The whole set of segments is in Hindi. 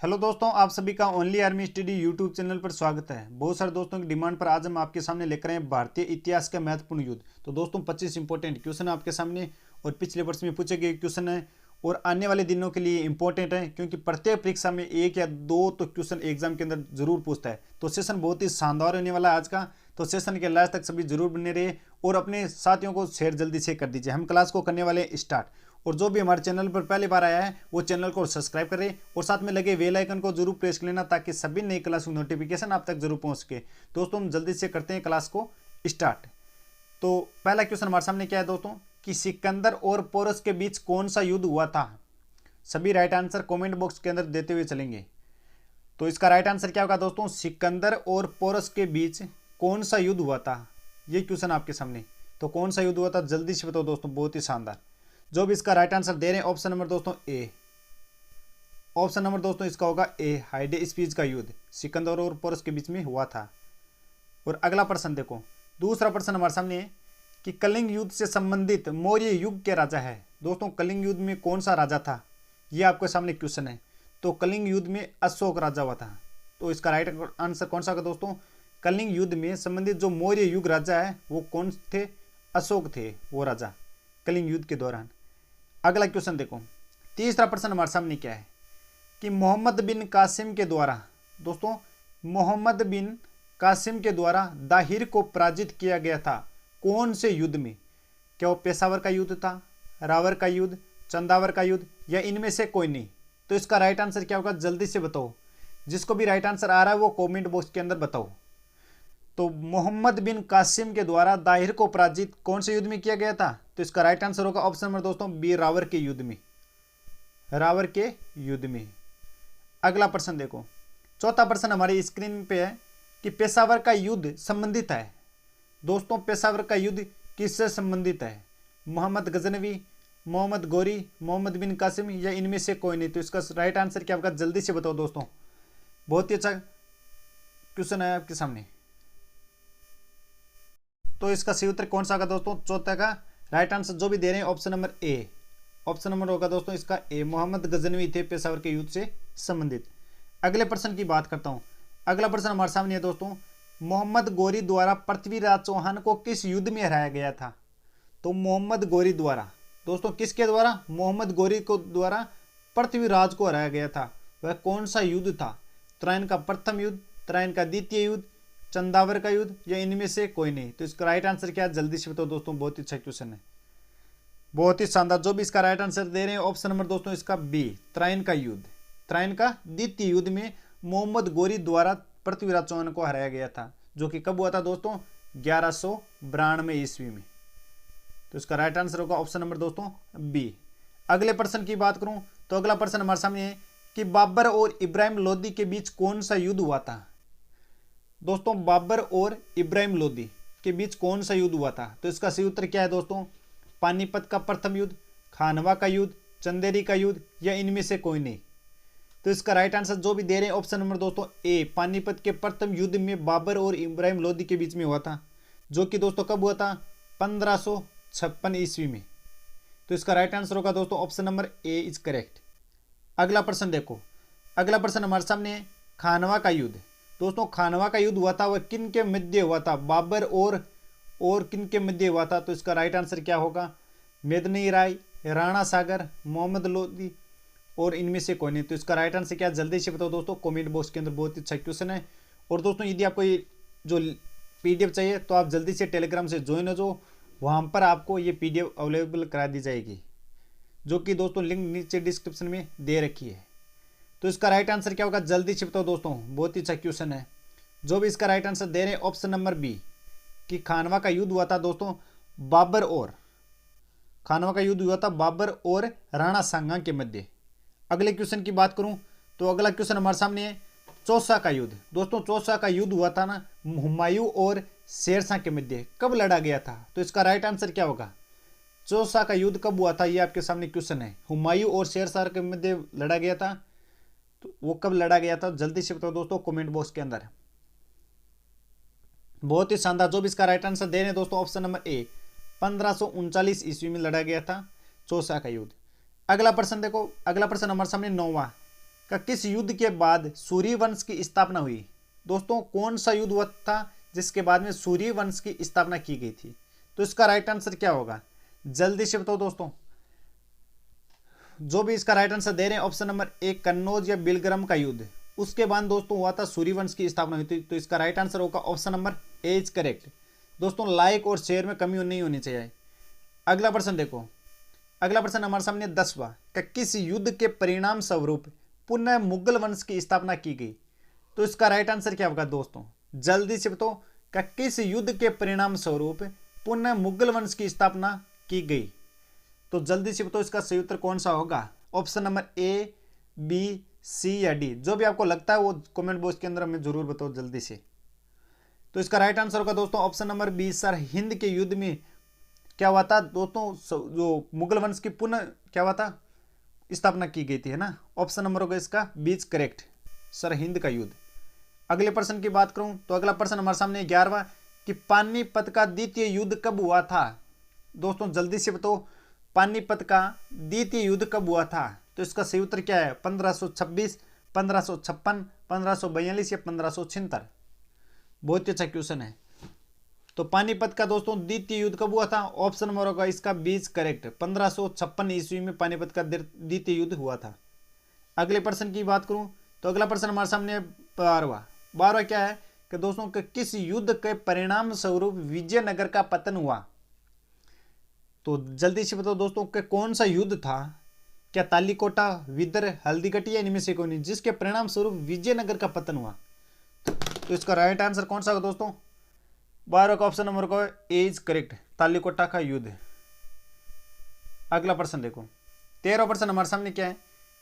हेलो दोस्तों, आप सभी का only army study YouTube channel पर स्वागत है। बहुत सारे दोस्तों की डिमांड पर आज हम आपके सामने लेकर आए हैं भारतीय इतिहास का महत्वपूर्ण युद्ध। तो दोस्तों 25 इंपॉर्टेंट क्वेश्चन आपके सामने और पिछले वर्ष में पूछे गए क्वेश्चन है और आने वाले दिनों के लिए इंपॉर्टेंट है, क्योंकि प्रत्येक परीक्षा में एक या दो तो क्वेश्चन एग्जाम के अंदर जरूर पूछता है। तो सेशन बहुत ही शानदार होने वाला है आज का। तो सेशन के लास्ट तक सभी जरूर बने रहे और अपने साथियों को शेयर जल्दी से कर दीजिए। हम क्लास को करने वाले स्टार्ट, और जो भी हमारे चैनल पर पहली बार आया है वो चैनल को सब्सक्राइब करें और साथ में लगे बेल आइकन को जरूर प्रेस कर लेना, ताकि सभी नई क्लास की नोटिफिकेशन आप तक जरूर पहुंच सके। दोस्तों हम जल्दी से करते हैं क्लास को स्टार्ट। तो पहला क्वेश्चन हमारे सामने क्या है दोस्तों, कि सिकंदर और पोरस के बीच कौन सा युद्ध हुआ था। सभी राइट आंसर कॉमेंट बॉक्स के अंदर देते हुए चलेंगे। तो इसका राइट आंसर क्या होगा दोस्तों, सिकंदर और पोरस के बीच कौन सा युद्ध हुआ था। ये क्वेश्चन आपके सामने। तो कौन सा युद्ध हुआ था जल्दी से बताओ दोस्तों, बहुत ही शानदार। जो भी इसका राइट आंसर दे रहे हैं, ऑप्शन नंबर दोस्तों ए। ऑप्शन नंबर दोस्तों इसका होगा ए, हाइडेस्पीज का युद्ध सिकंदर और पोरस के बीच में हुआ था। और अगला प्रश्न देखो, दूसरा प्रश्न हमारे सामने है कि कलिंग युद्ध से संबंधित मौर्य युग के राजा है। दोस्तों कलिंग युद्ध में कौन सा राजा था, ये आपके सामने क्वेश्चन है। तो कलिंग युद्ध में अशोक राजा हुआ था। तो इसका राइट आंसर कौन सा होगा दोस्तों, कलिंग युद्ध में संबंधित जो मौर्य युग राजा है वो कौन थे, अशोक थे वो राजा कलिंग युद्ध के दौरान। अगला क्वेश्चन देखो, तीसरा प्रश्न हमारे सामने क्या है कि मोहम्मद बिन कासिम के द्वारा, दोस्तों मोहम्मद बिन कासिम के द्वारा दाहिर को पराजित किया गया था कौन से युद्ध में। क्या वो पेशावर का युद्ध था, रावर का युद्ध, चंदावर का युद्ध, या इनमें से कोई नहीं। तो इसका राइट आंसर क्या होगा जल्दी से बताओ। जिसको भी राइट आंसर आ रहा है वो कमेंट बॉक्स के अंदर बताओ। तो मोहम्मद बिन कासिम के द्वारा दाहिर को पराजित कौन से युद्ध में किया गया था। तो इसका राइट आंसर होगा ऑप्शन नंबर दोस्तों बी, रावर के युद्ध में। रावर के युद्ध में। अगला प्रश्न देखो, चौथा प्रश्न हमारी स्क्रीन पे है कि पेशावर का युद्ध संबंधित है। दोस्तों पेशावर का युद्ध किससे संबंधित है, मोहम्मद गजनवी, मोहम्मद गौरी, मोहम्मद बिन कासिम, या इनमें से कोई नहीं। तो इसका राइट आंसर क्या होगा जल्दी से बताओ दोस्तों। बहुत ही अच्छा क्वेश्चन है आपके सामने। तो इसका सही उत्तर कौन सा होगा दोस्तों, चौथा का राइट आंसर जो भी दे रहे हैं option number A. Option number होगा दोस्तों इसका ए, मोहम्मद गजनवी थे पेशावर के युद्ध से संबंधित। अगले प्रश्न की बात करता हूं। अगला प्रश्न हमारे सामने है दोस्तों, मोहम्मद गौरी द्वारा पृथ्वीराज चौहान को किस युद्ध में हराया गया था। तो मोहम्मद गौरी द्वारा, दोस्तों किसके द्वारा, मोहम्मद गौरी को द्वारा पृथ्वीराज को हराया गया था। वह कौन सा युद्ध था, त्राइन का प्रथम युद्ध, त्राइन का द्वितीय युद्ध, चंदावर का युद्ध, या इनमें से कोई नहीं। तो इसका राइट आंसर क्या है जल्दी से बताओ दोस्तों, बहुत ही अच्छा क्वेश्चन है, बहुत ही शानदार। जो भी इसका राइट आंसर दे रहे हैं ऑप्शन नंबर दोस्तों इसका बी, त्राइन का युद्ध। त्राइन का द्वितीय युद्ध में मोहम्मद गौरी द्वारा पृथ्वीराज चौहान को हराया गया था, जो कि कब हुआ था दोस्तों, 1192 ईस्वी में। तो इसका राइट आंसर होगा ऑप्शन नंबर दोस्तों बी। अगले प्रश्न की बात करूं तो अगला प्रश्न हमारे सामने है कि बाबर और इब्राहिम लोदी के बीच कौन सा युद्ध हुआ था। दोस्तों बाबर और इब्राहिम लोदी के बीच कौन सा युद्ध हुआ था। तो इसका सही उत्तर क्या है दोस्तों, पानीपत का प्रथम युद्ध, खानवा का युद्ध, चंदेरी का युद्ध, या इनमें से कोई नहीं। तो इसका राइट आंसर जो भी दे रहे हैं ऑप्शन नंबर दोस्तों ए, पानीपत के प्रथम युद्ध में बाबर और इब्राहिम लोदी के बीच में हुआ था, जो कि दोस्तों कब हुआ था, 1556 ईस्वी में। तो इसका राइट आंसर होगा दोस्तों option number A is correct. अगला प्रश्न देखो, अगला प्रश्न हमारे सामने है खानवा का युद्ध। दोस्तों खानवा का युद्ध हुआ था वह किन के मध्य हुआ था, बाबर और किन के मध्य हुआ था। तो इसका राइट आंसर क्या होगा, मेदनी राय, राणा सागर, मोहम्मद लोदी, और इनमें से कोई नहीं। तो इसका राइट आंसर क्या जल्दी से बताओ दोस्तों कमेंट बॉक्स के अंदर, बहुत ही अच्छा क्वेश्चन है। और दोस्तों यदि आपको ये जो पीडीएफ चाहिए तो आप जल्दी से टेलीग्राम से ज्वाइन हो जाओ, वहाँ पर आपको ये पीडीएफ अवेलेबल करा दी जाएगी, जो कि दोस्तों लिंक नीचे डिस्क्रिप्शन में दे रखी है। तो इसका राइट आंसर क्या होगा जल्दी से बताओ दोस्तों, बहुत ही अच्छा क्वेश्चन है। जो भी इसका राइट आंसर दे रहे हैं ऑप्शन नंबर बी, कि खानवा का युद्ध हुआ था दोस्तों बाबर और, खानवा का युद्ध हुआ था बाबर और राणा सांगा के मध्य। अगले क्वेश्चन की बात करूं तो अगला क्वेश्चन हमारे सामने है चौसा का युद्ध। दोस्तों चौसा का युद्ध हुआ था ना हुमायूं और शेरशाह के मध्य, कब लड़ा गया था। तो इसका राइट आंसर क्या होगा, चौसा का युद्ध कब हुआ था, ये आपके सामने क्वेश्चन है। हुमायूं और शेरशाह के मध्य लड़ा गया था, तो वो कब लड़ा गया था जल्दी से बताओ दोस्तों कमेंट बॉक्स के अंदर। बहुत ही शानदार। जो भी इसका राइट आंसर दे रहे हैं दोस्तों ऑप्शन नंबर ए, 1539 ईस्वी में लड़ा गया था चौसा का युद्ध। अगला प्रश्न देखो, अगला प्रश्न हमारे सामने 9वां, का किस युद्ध के बाद सूर्य वंश की स्थापना हुई? दोस्तों कौन सा युद्ध हुआ था जिसके बाद में सूर्य वंश की स्थापना की गई थी? तो इसका राइट आंसर क्या होगा, जल्दी से बताओ दोस्तों। जो भी इसका राइट आंसर दे रहे हैं, ऑप्शन नंबर ए कन्नौज या बिलग्राम का युद्ध, उसके बाद दोस्तों हुआ था सूर्यवंश की स्थापना हुई थी। तो इसका राइट आंसर होगा option number A is correct. दोस्तों लाइक और शेयर में कमी नहीं होनी चाहिए। अगला प्रश्न देखो, अगला प्रश्न हमारे सामने 10वां का किस युद्ध के परिणाम स्वरूप पुनः मुगल वंश की स्थापना की गई? तो इसका राइट आंसर क्या होगा दोस्तों, जल्दी से बताओ। का किस युद्ध के परिणाम स्वरूप पुनः मुगल वंश की स्थापना की गई? तो जल्दी से बताओ इसका सही उत्तर कौन सा होगा। ऑप्शन नंबर ए, बी, सी या डी, जो भी आपको लगता है वो कमेंट बॉक्स के अंदर हमें जरूर बताओ जल्दी से। तो इसका राइट आंसर होगा दोस्तों option number B, Sirhind के युद्ध में क्या हुआ था दोस्तों, जो मुगल वंश की पुनः क्या हुआ था, स्थापना की गई थी, है ना। ऑप्शन नंबर होगा इसका बीच करेक्ट, सर हिंद का युद्ध। अगले प्रश्न की बात करूं तो अगला प्रश्न हमारे सामने 11वां कि पानीपत का द्वितीय युद्ध कब हुआ था? दोस्तों जल्दी से बताओ, पानीपत का द्वितीय युद्ध कब हुआ था? तो इसका सही उत्तर क्या है, 1526, 1556, 1542 या 1576? बहुत ही अच्छा क्वेश्चन है। तो पानीपत का दोस्तों द्वितीय युद्ध कब हुआ था? ऑप्शन नंबर होगा इसका बीच करेक्ट, 1556 ईस्वी में पानीपत का द्वितीय युद्ध हुआ था। अगले प्रश्न की बात करूं तो अगला प्रश्न हमारे सामने 12वां क्या है कि दोस्तों के किस युद्ध के परिणाम स्वरूप विजयनगर का पतन हुआ? तो जल्दी से बताओ दोस्तों कि कौन सा युद्ध था, क्या तालीकोटा, विदर, हल्दीघाटी या इनमें से कोई नहीं, जिसके परिणाम स्वरूप विजयनगर का पतन हुआ? तो इसका राइट आंसर कौन सा होगा दोस्तों, 12 का ऑप्शन नंबर को ए इज करेक्ट, तालीकोटा का युद्ध। अगला प्रश्न देखो, 13वां प्रश्न हमारे सामने क्या है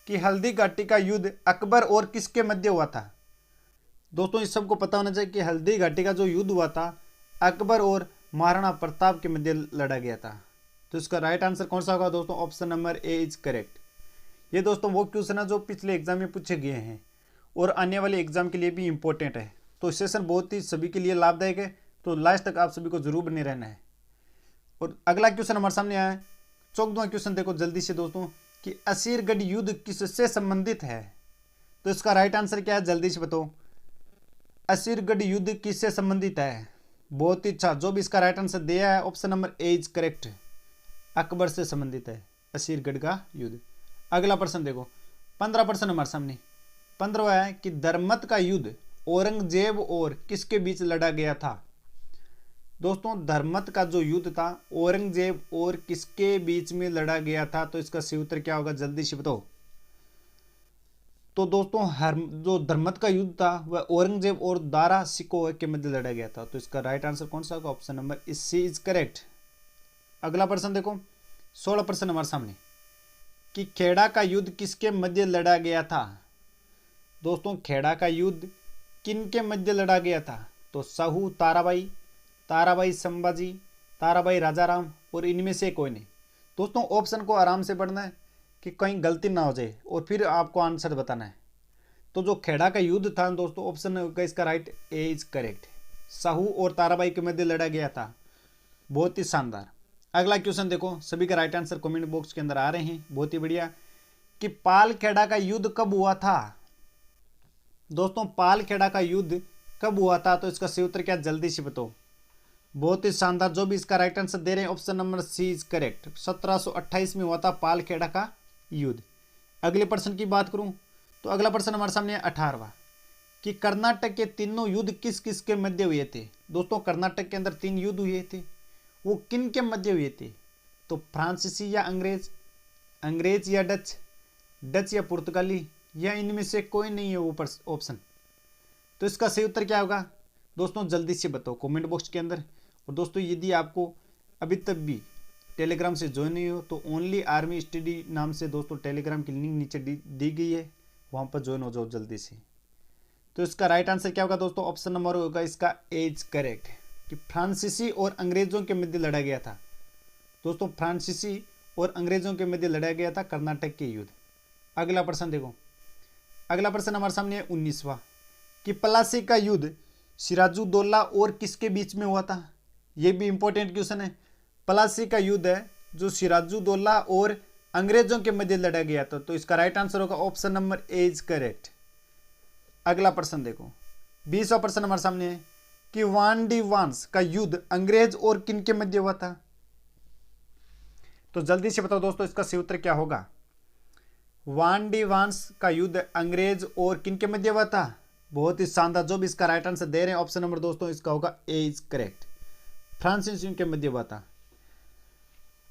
कि हल्दी घाटी का युद्ध अकबर और किसके मध्य हुआ था? दोस्तों इस सबको पता होना चाहिए कि हल्दी घाटी का जो युद्ध हुआ था अकबर और महाराणा प्रताप के मध्य लड़ा गया था। तो इसका राइट आंसर कौन सा होगा दोस्तों, option number A is correct. ये दोस्तों वो क्वेश्चन है जो पिछले एग्जाम में पूछे गए हैं और आने वाले एग्जाम के लिए भी इंपॉर्टेंट है। तो सेशन बहुत ही सभी के लिए लाभदायक है, तो लास्ट तक आप सभी को जरूर बने रहना है। और अगला क्वेश्चन हमारे सामने आया है, 14वां क्वेश्चन देखो जल्दी से दोस्तों कि असीरगढ़ युद्ध किससे संबंधित है? तो इसका राइट आंसर क्या है, जल्दी से बताओ। असीरगढ़ युद्ध किससे संबंधित है? बहुत ही अच्छा, जो भी इसका राइट आंसर दिया है option number A is correct, Akbar से संबंधित है असीरगढ़ का युद्ध। अगला प्रश्न देखो, 15 प्रश्न हमारे सामने। 15वां है कि धर्मत का युद्ध औरंगजेब और किसके बीच लड़ा गया था? दोस्तों धर्मत का जो युद्ध था औरंगजेब और किसके बीच में लड़ा गया था? तो इसका सही उत्तर क्या होगा, जल्दी से बताओ। तो दोस्तों जो धर्मत का युद्ध था वह औरंगजेब और दारा शिकोह के मध्य लड़ा गया था। तो इसका राइट आंसर कौन सा होगा, option number C is correct. अगला प्रश्न देखो, 16 प्रश्न हमारे सामने कि खेड़ा का युद्ध किसके मध्य लड़ा गया था? दोस्तों खेड़ा का युद्ध किन के मध्य लड़ा गया था? तो साहू ताराबाई, ताराबाई संभाजी, ताराबाई राजाराम और इनमें से कोई नहीं। दोस्तों ऑप्शन को आराम से पढ़ना है कि कहीं गलती ना हो जाए और फिर आपको आंसर बताना है। तो जो खेड़ा का युद्ध था दोस्तों, ऑप्शन का इसका right A is correct, Sahu और ताराबाई के मध्य लड़ा गया था। बहुत ही शानदार। अगला क्वेश्चन देखो, सभी का राइट आंसर कमेंट बॉक्स के अंदर आ रहे हैं, बहुत ही बढ़िया। कि पालखेड़ा का युद्ध कब हुआ था? दोस्तों पालखेड़ा का युद्ध कब हुआ था? तो इसका सही उत्तर क्या, जल्दी से बताओ। बहुत ही शानदार, जो भी इसका राइट आंसर दे रहे हैं option number C is correct, 1728 में हुआ था पालखेड़ा का युद्ध। अगले प्रश्न की बात करूं तो अगला प्रश्न हमारे सामने 18वां कि कर्नाटक के तीनों युद्ध किस किस के मध्य हुए थे? दोस्तों कर्नाटक के अंदर 3 युद्ध हुए थे, वो किन के मध्य हुए थे? तो फ्रांसीसी या अंग्रेज, अंग्रेज या डच, डच या पुर्तगाली, या इनमें से कोई नहीं है वो ऑप्शन। तो इसका सही उत्तर क्या होगा दोस्तों, जल्दी से बताओ कमेंट बॉक्स के अंदर। और दोस्तों यदि आपको अभी तक भी टेलीग्राम से ज्वाइन नहीं हो तो ओनली आर्मी स्टडी नाम से दोस्तों टेलीग्राम की लिंक नीचे दी गई है, वहाँ पर ज्वाइन हो जाओ जल्दी से। तो इसका राइट आंसर क्या होगा दोस्तों, ऑप्शन नंबर होगा इसका एज करेक्ट कि फ्रांसीसी और अंग्रेजों के मध्य लड़ा गया था। दोस्तों फ्रांसीसी और अंग्रेजों के मध्य लड़ा गया था कर्नाटक के युद्ध। अगला प्रश्न देखो, अगला प्रश्न हमारे सामने है 19वां कि प्लासी का युद्ध सिराजुद्दौला और किसके बीच में हुआ था? ये भी इंपॉर्टेंट क्वेश्चन है। प्लासी का युद्ध है जो सिराजुद्दौला और अंग्रेजों के मध्य लड़ा गया था। तो इसका राइट आंसर होगा option number A is correct. अगला प्रश्न देखो, 20वां प्रश्न हमारे सामने है कि वान डी वांस का युद्ध अंग्रेज और किन के मध्य हुआ था। तो जल्दी से बताओ दोस्तों, इसका सही उत्तर क्या होगा। वान डी वांस का युद्ध अंग्रेज और किन के मध्य हुआ था। बहुत ही शानदार, जो भी इसका राइट आंसर दे रहे हैं ऑप्शन नंबर दोस्तों इसका होगा ए इज करेक्ट, फ्रांसीसियों के मध्य हुआ था।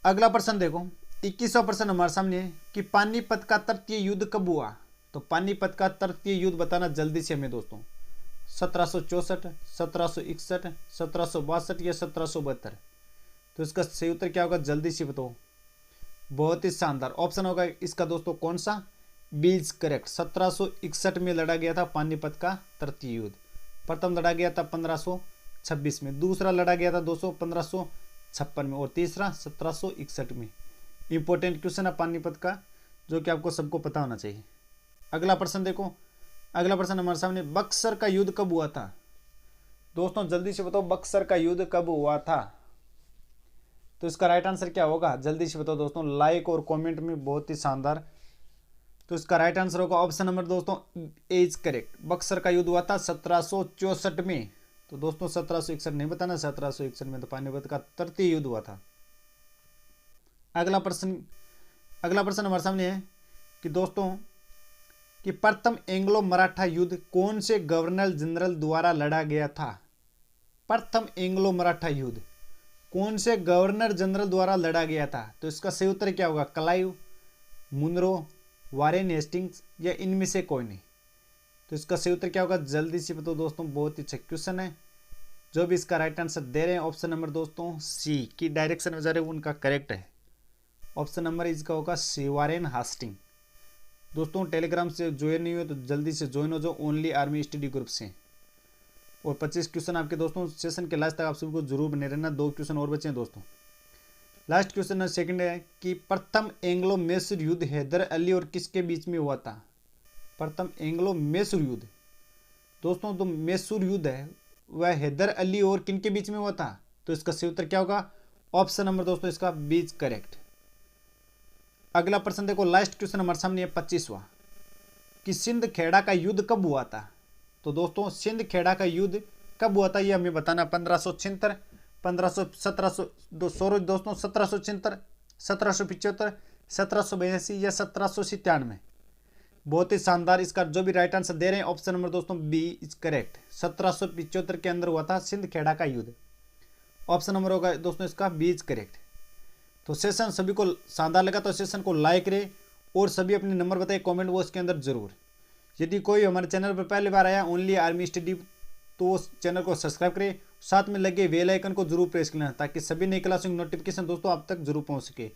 अगला प्रश्न देखो, 21वां प्रश्न हमारे सामने है कि पानीपत का तृतीय युद्ध कब हुआ। तो पानीपत का तृतीय युद्ध बताना जल्दी से हमें दोस्तों, 1764, 1761, 1762 या 1772। तो इसका सही उत्तर क्या होगा, जल्दी से बताओ। बहुत ही शानदार ऑप्शन होगा इसका दोस्तों कौन सा, बी इज करेक्ट। 1761 में लड़ा गया था पानीपत का तृतीय युद्ध। प्रथम लड़ा गया था 1526 में, दूसरा लड़ा गया था 1556 में और तीसरा 1761 में। इंपॉर्टेंट क्वेश्चन है पानीपत का, जो कि आपको सबको पता होना चाहिए। अगला प्रश्न देखो, अगला प्रश्न हमारे सामने, बक्सर का युद्ध कब हुआ था। दोस्तों जल्दी से बताओ, बक्सर का युद्ध कब हुआ था। तो इसका राइट आंसर क्या होगा, जल्दी से बताओ दोस्तों, लाइक और कमेंट में। बहुत ही शानदार। तो इसका राइट आंसर होगा ऑप्शन नंबर दोस्तों ए इज करेक्ट। बक्सर का युद्ध हुआ था 1764 में। तो दोस्तों 1761 नहीं बताना, 1761 में तो पानीपत का तृतीय युद्ध हुआ था। अगला प्रश्न हमारे सामने है कि दोस्तों कि प्रथम एंग्लो मराठा युद्ध कौन से गवर्नर जनरल द्वारा लड़ा गया था। प्रथम एंग्लो मराठा युद्ध कौन से गवर्नर जनरल द्वारा लड़ा गया था। तो इसका सही उत्तर क्या होगा, क्लाइव, मुनरो, वारेन हेस्टिंग्स या इनमें से कोई नहीं। तो इसका सही उत्तर क्या होगा, जल्दी से बताओ दोस्तों। बहुत ही अच्छा क्वेश्चन है, जो भी इसका राइट आंसर दे रहे हैं ऑप्शन नंबर दोस्तों सी की डायरेक्शन में जा रहे हैं उनका करेक्ट है। ऑप्शन नंबर इसका होगा सी, वारेन हास्टिंग। दोस्तों टेलीग्राम से ज्वाइन नहीं हुए तो जल्दी से ज्वाइन हो जाओ, ओनली आर्मी स्टडी ग्रुप से। और 25 क्वेश्चन आपके दोस्तों सेशन के लास्ट तक आप सभी को जरूर बने रहना। 2 क्वेश्चन और बचे हैं दोस्तों। लास्ट क्वेश्चन सेकंड है कि प्रथम एंग्लो मैसूर युद्ध हैदर अली और किसके बीच में हुआ था। प्रथम एंग्लो मैसूर युद्ध दोस्तों, तो मैसूर युद्ध है वह हैदर अली और किन के बीच में हुआ था। तो इसका सही उत्तर क्या होगा, ऑप्शन नंबर दोस्तों इसका बी इज करेक्ट। अगला प्रश्न देखो, लास्ट क्वेश्चन हमारे सामने है 25वां कि सिंध खेड़ा का युद्ध कब हुआ था। तो दोस्तों सिंध खेड़ा का युद्ध कब हुआ था ये हमें बताना। 1576, 1776 दोस्तों 1776, 1775, 1782 या 1797। बहुत ही शानदार। इसका जो भी राइट आंसर दे रहे हैं ऑप्शन नंबर दोस्तों बी इज करेक्ट। 1775 के अंदर हुआ था सिंध खेड़ा का युद्ध। ऑप्शन नंबर होगा दोस्तों इसका बी इज करेक्ट। तो सेशन सभी को शानदार लगा तो सेशन को लाइक करें और सभी अपने नंबर बताए कमेंट बॉक्स के अंदर जरूर। यदि कोई हमारे चैनल पर पहली बार आया ओनली आर्मी स्टडी तो उस चैनल को सब्सक्राइब करें, साथ में लगे बेल आइकन को जरूर प्रेस करना ताकि सभी नई क्लासों की नोटिफिकेशन दोस्तों आप तक जरूर पहुंच सके।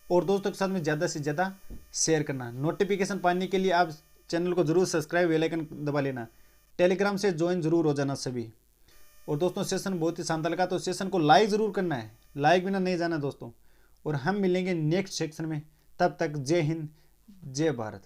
और दोस्तों के साथ में ज़्यादा से ज़्यादा शेयर करना। नोटिफिकेशन पाने के लिए आप चैनल को जरूर सब्सक्राइब बेल आइकन दबा लेना। टेलीग्राम से ज्वाइन जरूर हो जाना सभी। और दोस्तों सेशन बहुत ही शानदार लगा तो सेशन को लाइक जरूर करना है, लाइक बिना नहीं जाना दोस्तों। और हम मिलेंगे नेक्स्ट सेक्शन में, तब तक जय हिंद जय भारत।